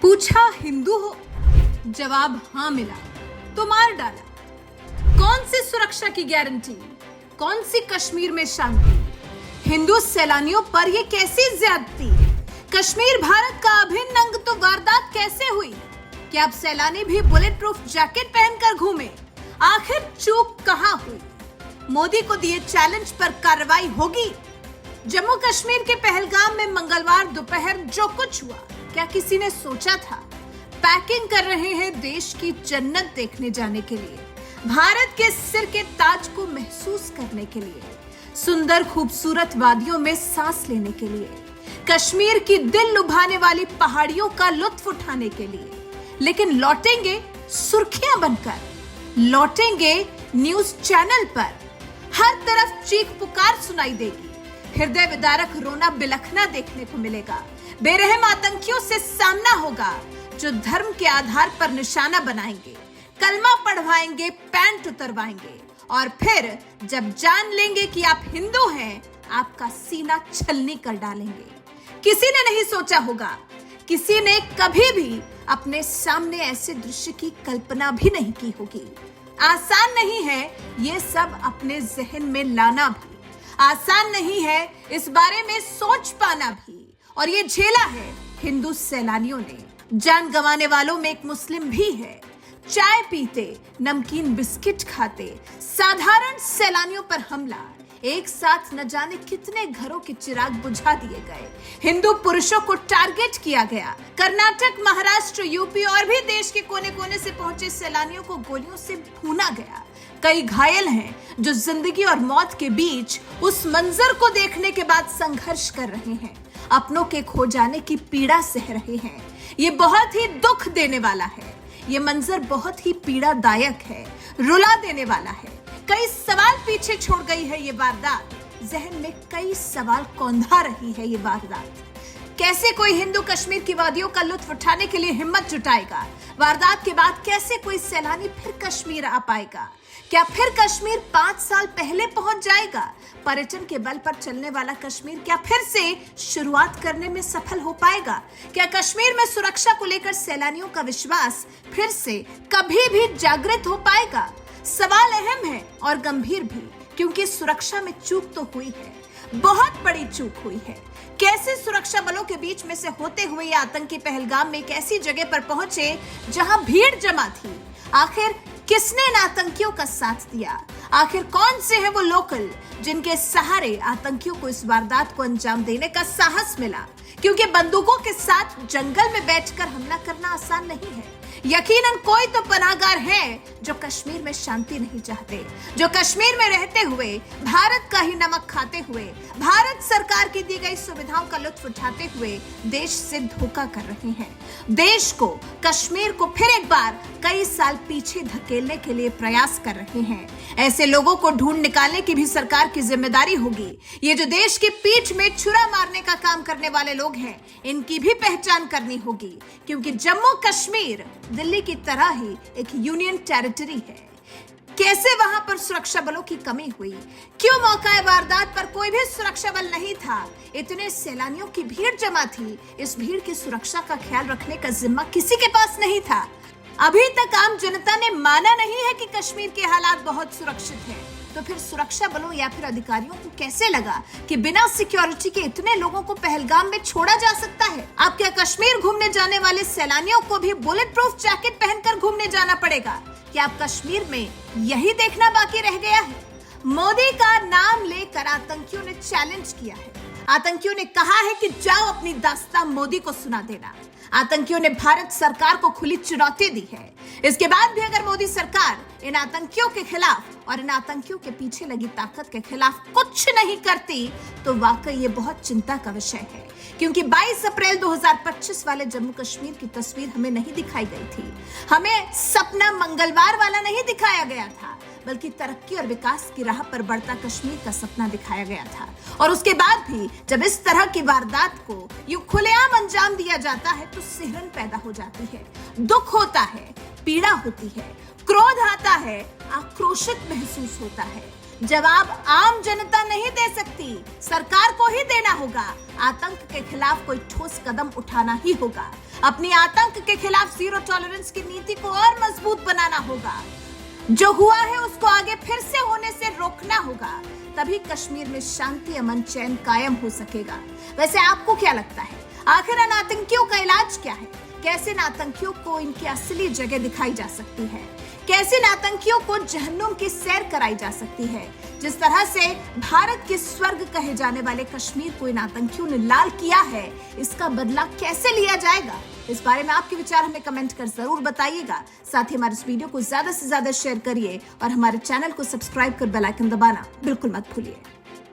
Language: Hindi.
पूछा हिंदू हो, जवाब हाँ मिला तो मार डाला। कौन सी सुरक्षा की गारंटी, कौन सी कश्मीर में शांति, हिंदू सैलानियों पर ये कैसी ज्यादती। कश्मीर भारत का अभिन्न अंग तो वारदात कैसे हुई। क्या अब सैलानी भी बुलेट प्रूफ जैकेट पहनकर घूमे। आखिर चूक कहां हुई। मोदी को दिए चैलेंज पर कार्रवाई होगी। जम्मू कश्मीर के पहलगाम में मंगलवार दोपहर जो कुछ हुआ, क्या किसी ने सोचा था। पैकिंग कर रहे हैं देश की जन्नत देखने जाने के लिए, भारत के सिर के ताज को महसूस करने के लिए, सुंदर खूबसूरत वादियों में सांस लेने के लिए, कश्मीर की दिल लुभाने वाली पहाड़ियों का लुत्फ उठाने के लिए। लेकिन लौटेंगे सुर्खियां बनकर, लौटेंगे न्यूज चैनल पर। हर तरफ चीख पुकार सुनाई देगी, हृदय विदारक रोना बिलखना देखने को मिलेगा। बेरहम आतंकियों से सामना होगा जो धर्म के आधार पर निशाना बनाएंगे, कलमा पढ़वाएंगे, पैंट उतरवाएंगे और फिर जब जान लेंगे कि आप हिंदू हैं, आपका सीना छलनी कर डालेंगे। किसी ने नहीं सोचा होगा, किसी ने कभी भी अपने सामने ऐसे दृश्य की कल्पना भी नहीं की होगी। आसान नहीं है ये सब अपने जहन में लाना भी, आसान नहीं है इस बारे में सोच पाना भी, और ये झेला है हिंदू सैलानियों ने। जान गंवाने वालों में एक मुस्लिम भी है। चाय पीते, नमकीन बिस्किट खाते साधारण सैलानियों पर हमला, एक साथ न जाने कितने घरों के चिराग बुझा दिए गए। हिंदू पुरुषों को टारगेट किया गया। कर्नाटक, महाराष्ट्र, यूपी और भी देश के कोने कोने से पहुंचे सैलानियों को गोलियों से भूना गया। कई घायल हैं जो जिंदगी और मौत के बीच उस मंजर को देखने के बाद संघर्ष कर रहे हैं, अपनों के खो जाने की पीड़ा सह रहे हैं। ये बहुत ही दुख देने वाला है, ये मंजर बहुत ही पीड़ादायक है, रुला देने वाला है। कई सवाल पीछे छोड़ गई है ये वारदात, जहन में कई सवाल कौंधा रही है ये वारदात। कैसे कोई हिंदू कश्मीर की वादियों का लुत्फ उठाने के लिए हिम्मत जुटाएगा। वारदात के बाद कैसे कोई सैलानी फिर कश्मीर आ पाएगा। क्या फिर कश्मीर 5 साल पहले पहुंच जाएगा। पर्यटन के बल पर चलने वाला कश्मीर क्या फिर से शुरुआत करने में सफल हो पाएगा। क्या कश्मीर में सुरक्षा को लेकर सैलानियों का विश्वास फिर से कभी भी जागृत हो पाएगा। सवाल अहम है और गंभीर भी, क्योंकि सुरक्षा में चूक तो हुई है, बहुत बड़ी चूक हुई है। कैसे सुरक्षा बलों के बीच में से होते हुए ये आतंकी पहलगाम में एक ऐसी जगह पर पहुंचे जहां भीड़ जमा थी। आखिर किसने इन आतंकियों का साथ दिया। आखिर कौन से हैं वो लोकल जिनके सहारे आतंकियों को इस वारदात को अंजाम देने का साहस मिला। क्योंकि बंदूकों के साथ जंगल में बैठकर हमला करना आसान नहीं है। यकीनन कोई तो पनाहगार है जो कश्मीर में शांति नहीं चाहते, जो कश्मीर में रहते हुए भारत का ही नमक खाते हुए, भारत सरकार की दी गई सुविधाओं का लुत्फ उठाते हुए देश से धोखा कर रहे हैं। देश को, कश्मीर को फिर एक बार कई साल पीछे धकेलने के लिए प्रयास कर रहे हैं। ऐसे लोगों को ढूंढ निकालने की भी सरकार की जिम्मेदारी होगी। ये जो देश की पीठ में छुरा मारने का काम करने वाले लोग हैं, इनकी भी पहचान करनी होगी, क्योंकि जम्मू कश्मीर दिल्ली की तरह ही एक यूनियन टेरिटरी है। कैसे वहां पर सुरक्षा बलों की कमी हुई। क्यों मौका वारदात पर कोई भी सुरक्षा बल नहीं था। इतने सैलानियों की भीड़ जमा थी, इस भीड़ की सुरक्षा का ख्याल रखने का जिम्मा किसी के पास नहीं था। अभी तक आम जनता ने माना नहीं है कि कश्मीर के हालात बहुत सुरक्षित हैं। तो फिर सुरक्षा बलों या फिर अधिकारियों को कैसे लगा कि बिना सिक्योरिटी के इतने लोगों को पहलगाम में छोड़ा जा सकता है। अब क्या कश्मीर घूमने जाने वाले सैलानियों को भी बुलेट प्रूफ जैकेट पहनकर घूमने जाना पड़ेगा। क्या अब कश्मीर में यही देखना बाकी रह गया है। मोदी का नाम लेकर आतंकियों ने चैलेंज किया है। आतंकियों ने कहा है कि जाओ अपनी दास्तां मोदी को सुना देना। आतंकियों ने भारत सरकार को खुली चुनौती दी है। इसके बाद भी अगर मोदी सरकार इन आतंकियों के खिलाफ और इन आतंकियों के पीछे लगी ताकत के खिलाफ कुछ नहीं करती, तो वाकई ये बहुत चिंता का विषय है। क्योंकि 22 अप्रैल 2025 वाले जम्मू कश्मीर की तस्वीर हमें नहीं दिखाई गई थी। हमें सपना मंगलवार वाला नहीं दिखाया गया था, बल्कि तरक्की और विकास की राह पर बढ़ता कश्मीर का सपना दिखाया गया था। और उसके बाद भी जब इस तरह की वारदात को यूं खुलेआम अंजाम दिया जाता है तो सिहरन पैदा हो जाती है, दुख होता है, पीड़ा होती है, क्रोध आता है, आक्रोशित महसूस होता है। जवाब आम जनता नहीं दे सकती, सरकार को ही देना होगा। आतंक के खिलाफ कोई ठोस कदम उठाना ही होगा। अपनी आतंक के खिलाफ जीरो टॉलरेंस की नीति को और मजबूत बनाना होगा। जो हुआ है उसको आगे फिर से होने से रोकना होगा, तभी कश्मीर में शांति, अमन, चैन कायम हो सकेगा। वैसे आपको क्या लगता है, आखिर इन आतंकियों का इलाज क्या है? कैसे इन आतंकियों को इनकी असली जगह दिखाई जा सकती है? कैसे इन आतंकियों को जहन्नुम की सैर कराई जा सकती है? जिस तरह से भारत के स्वर्ग कहे जाने वाले कश्मीर को इन आतंकियों ने लाल किया है, इसका बदला कैसे लिया जाएगा? इस बारे में आपके विचार हमें कमेंट कर जरूर बताइएगा। साथ ही हमारे इस वीडियो को ज्यादा से ज्यादा शेयर करिए और हमारे चैनल को सब्सक्राइब कर बेल आइकन दबाना बिल्कुल मत भूलिए।